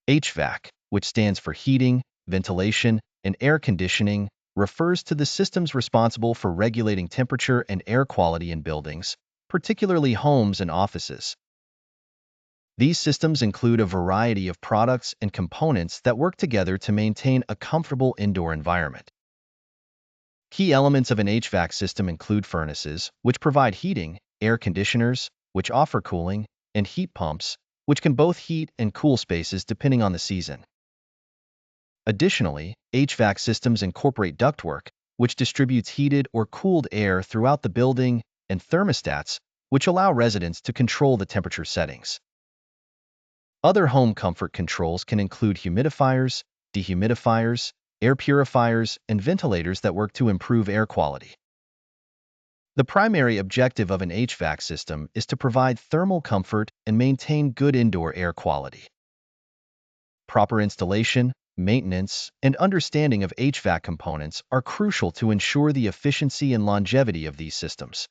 HVAC, which stands for heating, ventilation, and air conditioning, refers to the systems responsible for regulating temperature and air quality in buildings, particularly homes and offices. These systems include a variety of products and components that work together to maintain a comfortable indoor environment. Key elements of an HVAC system include furnaces, which provide heating, air conditioners, which offer cooling, and heat pumps, which can both heat and cool spaces depending on the season. Additionally, HVAC systems incorporate ductwork, which distributes heated or cooled air throughout the building, and thermostats, which allow residents to control the temperature settings. Other home comfort controls can include humidifiers, dehumidifiers, air purifiers, and ventilators that work to improve air quality. The primary objective of an HVAC system is to provide thermal comfort and maintain good indoor air quality. Proper installation, maintenance, and understanding of HVAC components are crucial to ensure the efficiency and longevity of these systems.